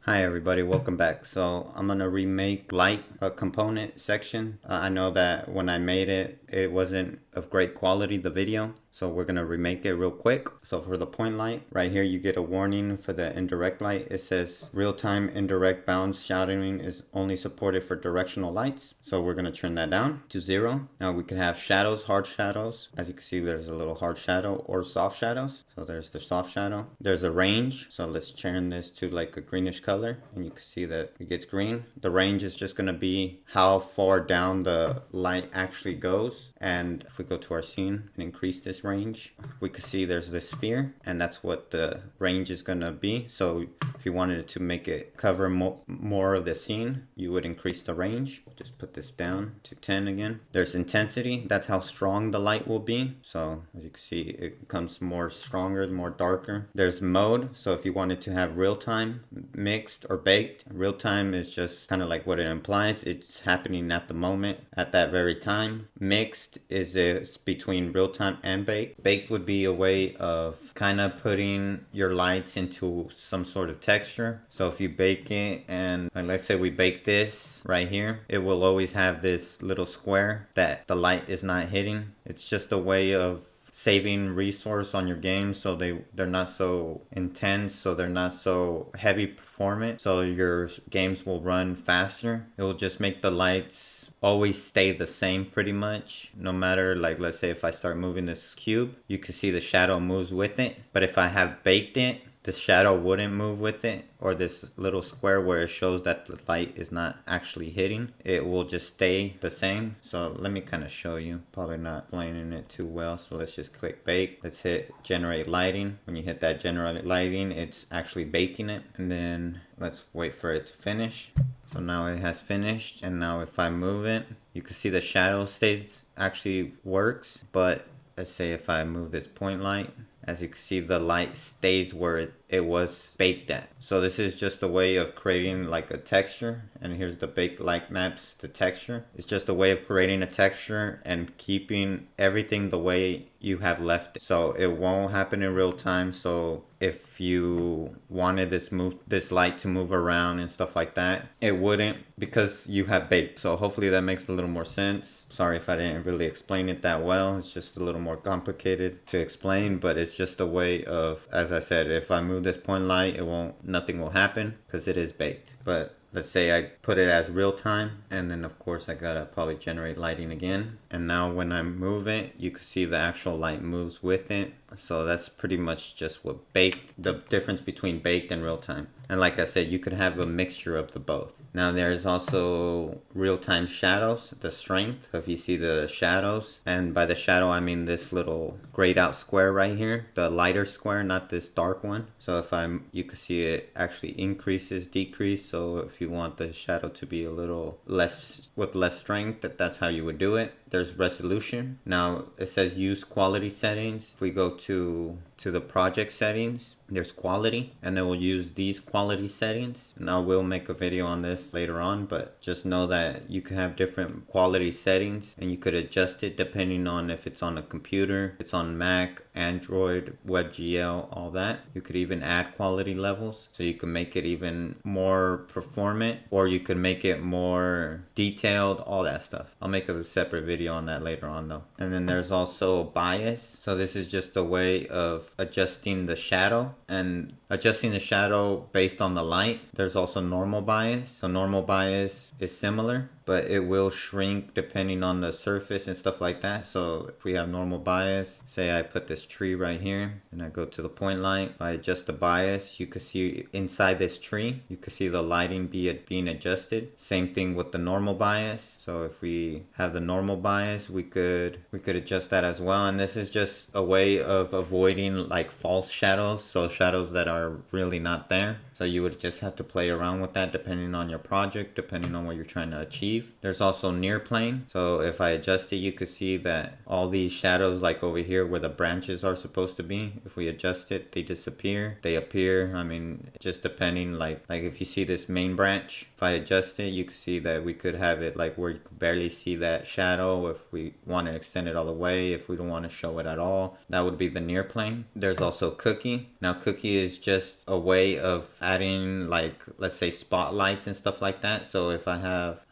Hi everybody, welcome back. So I'm gonna remake light component section. I know that when I made it, it wasn't of great quality, the video. So we're gonna remake it real quick. So for the point light, right here you get a warning for the indirect light. It says real-time indirect bounce shadowing is only supported for directional lights. So we're gonna turn that down to 0. Now we can have shadows, hard shadows. As you can see, there's a little hard shadow or soft shadows. So there's the soft shadow. There's a range. So let's turn this to like a greenish color, and you can see that it gets green. The range is just gonna be how far down the light actually goes. And if we go to our scene and increase this range, we can see there's this sphere, and that's what the range is gonna be. So if you wanted to make it cover more of the scene, you would increase the range. Just put this down to 10 again. There's intensity. That's how strong the light will be. So as you can see, it becomes more stronger, more darker. There's mode. So if you wanted to have real time, mixed, or baked, real time is just kind of like what it implies. It's happening at the moment, at that very time. Mixed is it's between real time and baked. Baked would be a way of kind of putting your lights into some sort of texture. So if you bake it, and let's say we bake this right here, it will always have this little square that the light is not hitting. It's just a way of saving resource on your game, so they're not so intense, so they're not so heavy performance, so your games will run faster. It will just make the lights always stay the same pretty much, no matter, like, let's say if I start moving this cube, you can see the shadow moves with it. But if I have baked it, the shadow wouldn't move with it, or this little square where it shows that the light is not actually hitting, it will just stay the same. So let me kind of show you, probably not explaining it too well. So let's just click bake. Let's hit generate lighting. When you hit that generate lighting, it's actually baking it. And then let's wait for it to finish. So now it has finished, and now if I move it, you can see the shadow stays actually works. But let's say if I move this point light, as you can see, the light stays where it was baked at. So this is just a way of creating like a texture. And here's the baked light maps, the texture. It's just a way of creating a texture and keeping everything the way you have left it. So it won't happen in real time. So if you wanted this light to move around and stuff like that, it wouldn't, because you have baked. So hopefully that makes a little more sense. Sorry if I didn't really explain it that well. It's just a little more complicated to explain, but it's just a way of, as I said, if I move this point light, nothing will happen because it is baked. But let's say I put it as real time, and then of course I gotta probably generate lighting again. And now when I move it, you can see the actual light moves with it. So that's pretty much just what the difference between baked and real time. And like I said, you could have a mixture of the both. Now there's also real-time shadows, the strength. So if you see the shadows, and by the shadow I mean this little grayed out square right here, the lighter square, not this dark one. So if you can see it actually increases, decrease. So if you want the shadow to be a little less, with less strength, that's how you would do it. There's resolution. Now it says use quality settings. If we go to the project settings, there's quality, and then we'll use these quality settings. And I will make a video on this later on, but just know that you can have different quality settings, and you could adjust it depending on if it's on a computer, it's on Mac, Android, WebGL, all that. You could even add quality levels, so you can make it even more performant, or you could make it more detailed, all that stuff. I'll make a separate video on that later on though. And then there's also bias. So this is just a way of adjusting the shadow, and adjusting the shadow based on the light. There's also normal bias. So normal bias is similar, but it will shrink depending on the surface and stuff like that. So if we have normal bias, say I put this tree right here and I go to the point light, if I adjust the bias, you can see inside this tree, you can see the lighting being adjusted. Same thing with the normal bias. So if we have the normal bias, we could adjust that as well. And this is just a way of avoiding like false shadows, so shadows that are really not there. So you would just have to play around with that depending on your project, depending on what you're trying to achieve. There's also near plane. So if I adjust it, you could see that all these shadows, like over here where the branches are supposed to be, if we adjust it, they disappear, they appear. I mean, just depending, like if you see this main branch, if I adjust it, you can see that we could have it like where you could barely see that shadow. If we want to extend it all the way, if we don't want to show it at all, that would be the near plane. There's also cookie. Now cookie is just a way of adding like, let's say spotlights and stuff like that. So if I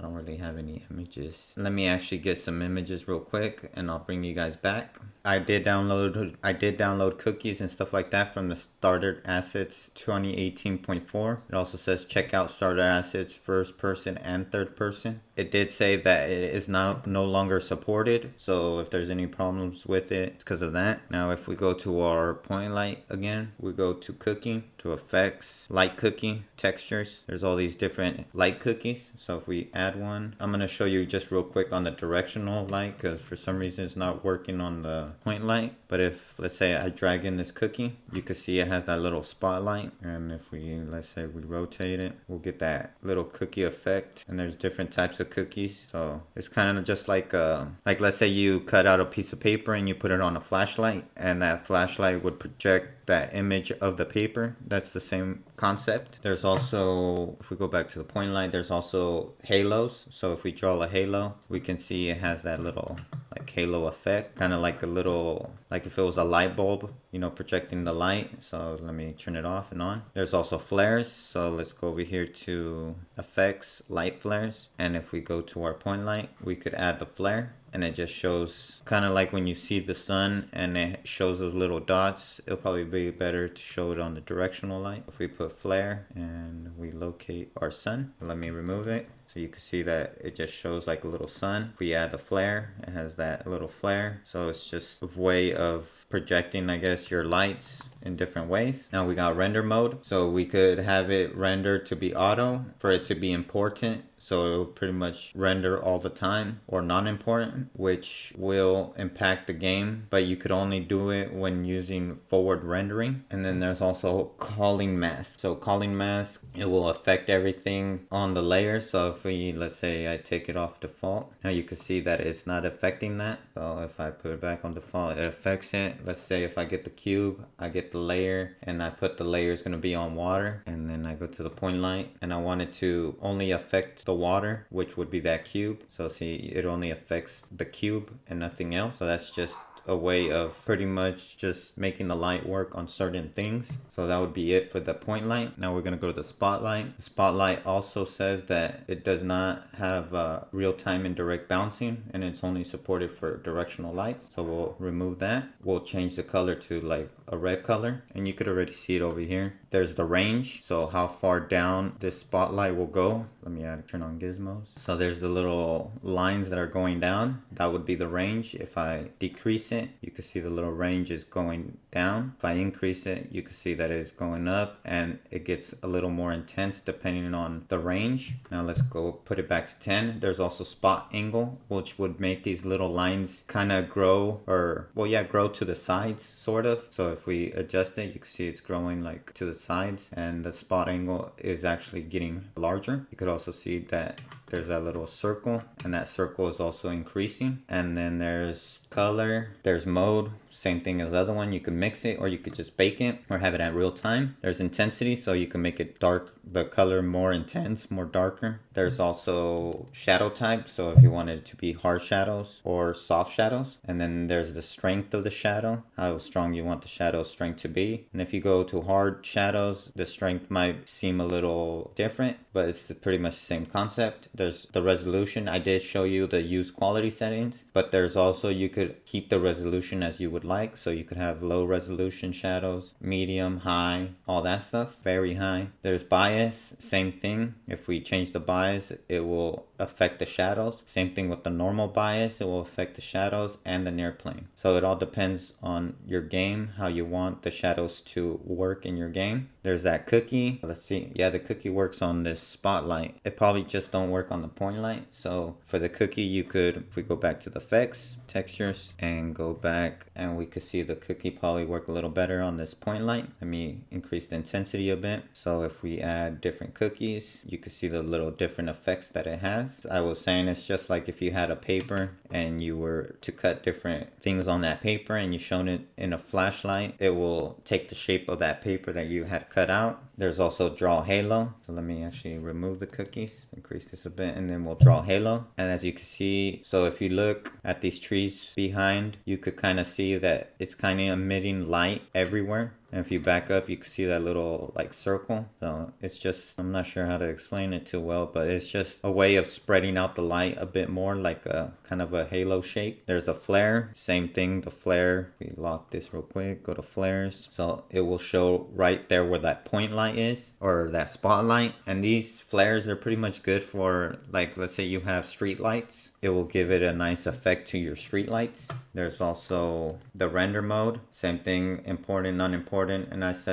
don't really have any images. Let me actually get some images real quick and I'll bring you guys back. I did download cookies and stuff like that from the starter assets 2018.4. It also says check out starter assets first person and third person. It did say that it is now no longer supported. So if there's any problems with it, it's because of that. Now if we go to our point light again, we go to cookie, to effects, light cookie, textures. There's all these different light cookies. So if we add one, I'm going to show you just real quick on the directional light because for some reason it's not working on the point light. But if, let's say I drag in this cookie, you can see it has that little spotlight. And if we, let's say we rotate it, we'll get that little cookie effect. And there's different types of cookies. So it's kind of just like let's say you cut out a piece of paper and you put it on a flashlight, and that flashlight would project that image of the paper. That's the same concept. There's also, if we go back to the point light, there's also halos. So if we draw a halo, we can see it has that little like halo effect, kind of like a little, like if it was a light bulb, you know, projecting the light. So let me turn it off and on. There's also flares. So let's go over here to effects, light flares. And if we go to our point light, we could add the flare. And it just shows kind of like when you see the sun and it shows those little dots. It'll probably be better to show it on the directional light. If we put flare and we locate our sun, let me remove it. So you can see that it just shows like a little sun. If we add the flare, it has that little flare. So it's just a way of projecting, I guess, your lights in different ways. Now we got render mode. So we could have it render to be auto for it to be important. So it will pretty much render all the time, or non-important, which will impact the game, but you could only do it when using forward rendering. And then there's also calling mask. So calling mask, it will affect everything on the layer. So if we, let's say I take it off default, now you can see that it's not affecting that. So if I put it back on default, it affects it. Let's say if I get the cube, I get the layer, and I put the layer is going to be on water, and then I go to the point light and I want it to only affect the water, which would be that cube. So see, it only affects the cube and nothing else. So that's just a way of pretty much just making the light work on certain things. So that would be it for the point light. Now we're going to go to the spotlight. The spotlight also says that it does not have real-time and direct bouncing, and it's only supported for directional lights. So we'll remove that. We'll change the color to like a red color, and you could already see it over here. There's the range, so how far down this spotlight will go. Let me turn on gizmos. So there's the little lines that are going down. That would be the range. If I decrease it, you can see the little range is going down. If I increase it, you can see that it's going up, and it gets a little more intense depending on the range. Now let's go put it back to 10. There's also spot angle, which would make these little lines kind of grow, or well, yeah, grow to the sides sort of. So if we adjust it, you can see it's growing like to the sides, and the spot angle is actually getting larger. You could also see that there's that little circle, and that circle is also increasing. And then there's color, there's mode, same thing as the other one. You can mix it, or you could just bake it, or have it at real time. There's intensity, so you can make it dark, the color more intense, more darker. There's also shadow type, so if you wanted it to be hard shadows or soft shadows. And then there's the strength of the shadow, how strong you want the shadow strength to be. And if you go to hard shadows, the strength might seem a little different, but it's pretty much the same concept. There's the resolution. I did show you the use quality settings, but there's also, you could keep the resolution as you would like. So you could have low resolution shadows, medium, high, all that stuff, very high. There's bias, same thing. If we change the bias, it will affect the shadows. Same thing with the normal bias, it will affect the shadows and the near plane. So it all depends on your game, how you want the shadows to work in your game. There's that cookie. Let's see. Yeah, the cookie works on this spotlight. It probably just don't work on the point light. So for the cookie, you could, if we go back to the effects, textures, and go back, and we could see the cookie probably work a little better on this point light. Let me increase the intensity a bit. So if we add different cookies, you can see the little different effects that it has. I was saying it's just like if you had a paper and you were to cut different things on that paper and you shown it in a flashlight, it will take the shape of that paper that you had cut out. There's also draw halo. So let me actually remove the cookies, increase this a bit, and then we'll draw halo. And as you can see, so if you look at these trees behind, you could kind of see that it's kind of emitting light everywhere. And if you back up, you can see that little like circle. So it's just, I'm not sure how to explain it too well, but it's just a way of spreading out the light a bit more, like a kind of a halo shape. There's a flare, same thing, the flare. We lock this real quick, go to flares. So it will show right there where that point light is, or that spotlight. And these flares are pretty much good for, like, let's say you have street lights. It will give it a nice effect to your street lights. There's also the render mode, same thing, important, unimportant, and as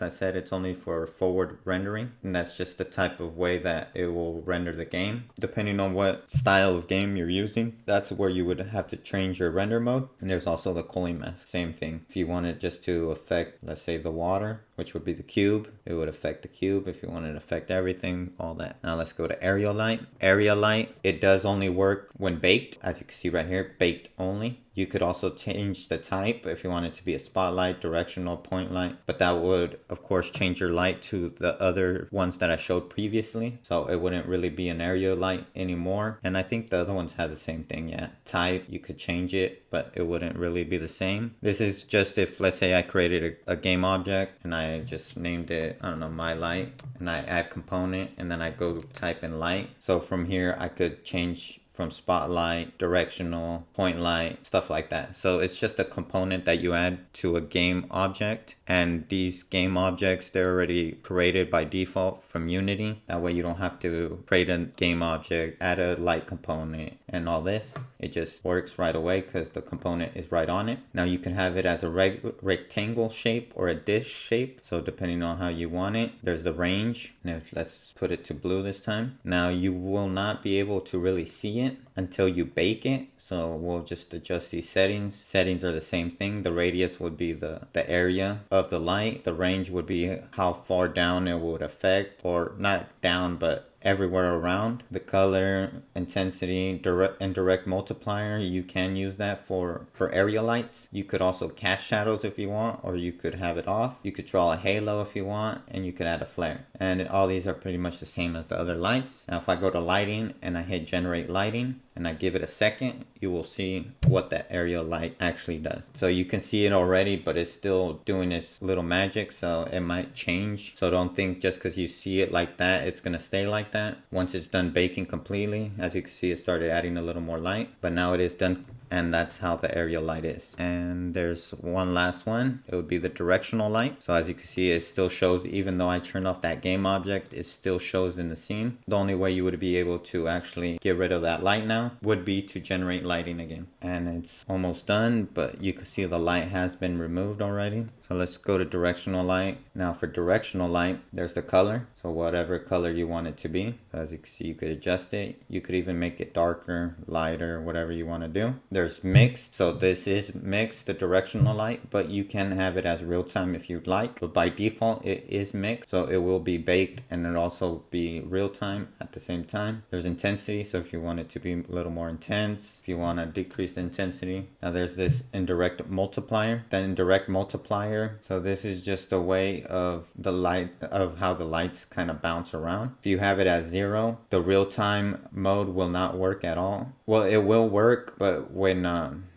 I said, it's only for forward rendering, and that's just the type of way that it will render the game. Depending on what style of game you're using, that's where you would have to change your render mode. And there's also the cooling mask, same thing. If you want it just to affect, let's say, the water, which would be the cube, it would affect the cube. If you wanted to affect everything, all that. Now let's go to area light. Area light, it does only work when baked, as you can see right here, baked only. You could also change the type if you want it to be a spotlight, directional, point light, but that would of course change your light to the other ones that I showed previously, so it wouldn't really be an area light anymore. And I think the other ones had the same thing. Yeah, type, you could change it, but it wouldn't really be the same. This is just if, let's say, I created a game object and I just named it, I don't know, my light, and I add component, and then I go type in light. So from here I could change from spotlight, directional, point light, stuff like that. So it's just a component that you add to a game object, and these game objects, they're already created by default from Unity. That way you don't have to create a game object, add a light component, and all this. It just works right away because the component is right on it. Now you can have it as a rectangle shape or a dish shape, so depending on how you want it. There's the range, and if, let's put it to blue this time. Now you will not be able to really see it until you bake it, so we'll just adjust these settings. Settings are the same thing. The radius would be the area of the light. The range would be how far down it would affect, or not down, but everywhere around. The color, intensity, direct multiplier, you can use that for area lights. You could also cast shadows if you want, or you could have it off. You could draw a halo if you want, and you could add a flare. And all these are pretty much the same as the other lights. Now if I go to lighting and I hit generate lighting and I give it a second, you will see what that area light actually does. So you can see it already, but it's still doing its little magic, so it might change. So don't think just because you see it like that, it's gonna stay like that. Once it's done baking completely, as you can see, it started adding a little more light, but now it is done, and that's how the area light is. And there's one last one. It would be the directional light. So as you can see, it still shows, even though I turned off that game object, it still shows in the scene. The only way you would be able to actually get rid of that light now would be to generate lighting again. And it's almost done, but you can see the light has been removed already. So let's go to directional light. Now for directional light, there's the color. So whatever color you want it to be. As you can see, you could adjust it. You could even make it darker, lighter, whatever you want to do. There's mixed. So this is mixed, the directional light, but you can have it as real time if you'd like. But by default, it is mixed. So it will be baked and it'll also be real time at the same time. There's intensity. So if you want it to be a little more intense, if you want to decrease the intensity. Now there's this indirect multiplier. The indirect multiplier. So this is just a way of the light, of how the lights kind of bounce around. If you have it as 0, the real-time mode will not work at all. Well, it will work, but when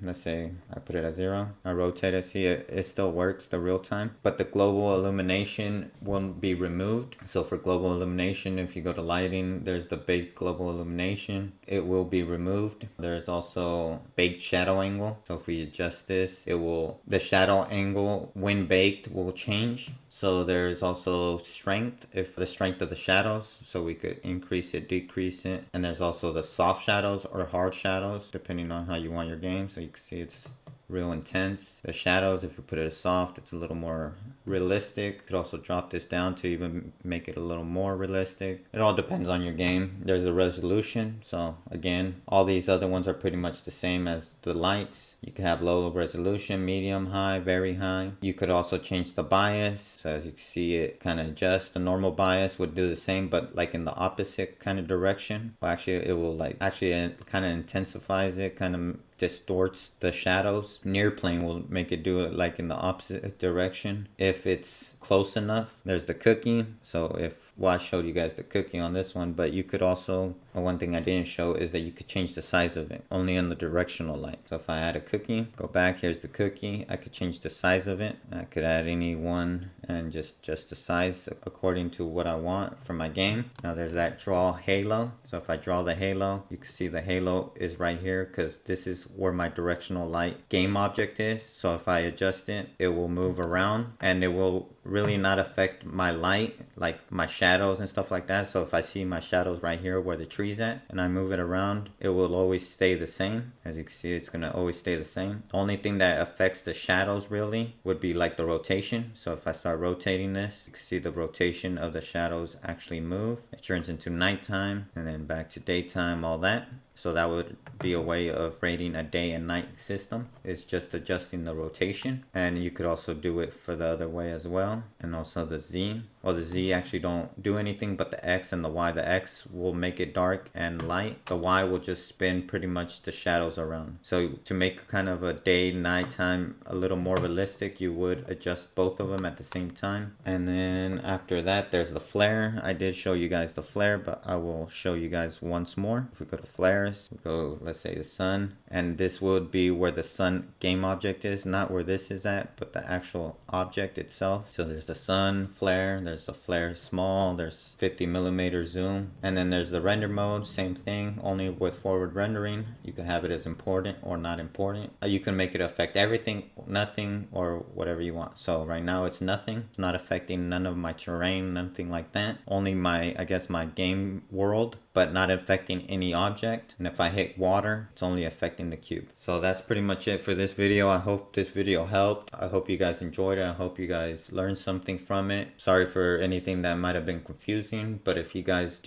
let's say I put it at 0, I rotate it, see it still works, the real-time, but the global illumination will be removed. So for global illumination, if you go to lighting, there's the baked global illumination, it will be removed. There's also baked shadow angle. So if we adjust this, it will, the shadow angle when baked will change. So there's also strength, if the strength of the shadows, so we could increase it, decrease it. And there's also the soft shadows or hard shadows, depending on how you want your game. So you can see it's real intense. The shadows, if you put it as soft, it's a little more realistic. You could also drop this down to even make it a little more realistic. It all depends on your game. There's a resolution. So again, all these other ones are pretty much the same as the lights. You can have low resolution, medium, high, very high. You could also change the bias. So as you can see, it kind of adjusts. The normal bias would do the same, but like in the opposite kind of direction. Well, actually, it will like, actually it kind of intensifies it, kind of distorts the shadows. Near plane will make it do it like in the opposite direction if it's close enough. There's the cookie. So if, well, I showed you guys the cookie on this one, but you could also one thing I didn't show is that you could change the size of it only on the directional light. So if I add a cookie, go back, here's the cookie, I could change the size of it. I could add any one and just the size according to what I want for my game. Now there's that draw halo. So if I draw the halo, you can see the halo is right here because this is where my directional light game object is. So if I adjust it, it will move around and it will really not affect my light, like my shadows and stuff like that. So if I see my shadows right here where the tree's at and I move it around, it will always stay the same. As you can see, it's gonna always stay the same. The only thing that affects the shadows really would be like the rotation. So if I start rotating this, you can see the rotation of the shadows actually move. It turns into nighttime and then back to daytime, all that. So that would be a way of rating a day and night system. It's just adjusting the rotation. And you could also do it for the other way as well. And also the Z. Well, the Z actually don't do anything, but the X and the Y. The X will make it dark and light. The Y will just spin pretty much the shadows around. So to make kind of a day, nighttime a little more realistic, you would adjust both of them at the same time. And then after that, there's the flare. I did show you guys the flare, but I will show you guys once more. If we go to flare, we go, let's say the sun, and this would be where the sun game object is, not where this is at, but the actual object itself. So there's the sun flare, there's the flare small, there's 50 millimeter zoom, and then there's the render mode, same thing, only with forward rendering. You can have it as important or not important. You can make it affect everything, nothing, or whatever you want. So right now it's nothing. It's not affecting none of my terrain, nothing like that. Only my, I guess, my game world, but not affecting any object. And if I hit water, it's only affecting the cube. So that's pretty much it for this video. I hope this video helped. I hope you guys enjoyed it. I hope you guys learned something from it. Sorry for anything that might have been confusing, but if you guys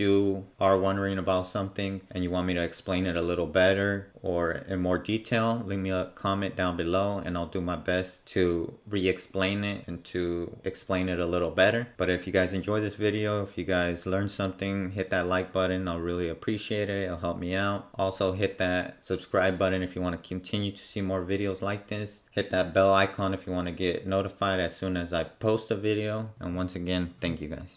are wondering about something and you want me to explain it a little better or in more detail, leave me a comment down below and I'll do my best to re-explain it and to explain it a little better. But if you guys enjoyed this video, if you guys learned something, hit that like button. I'll really appreciate it. It'll help me out. Also hit that subscribe button if you want to continue to see more videos like this. Hit that bell icon if you want to get notified as soon as I post a video. And once again, thank you guys.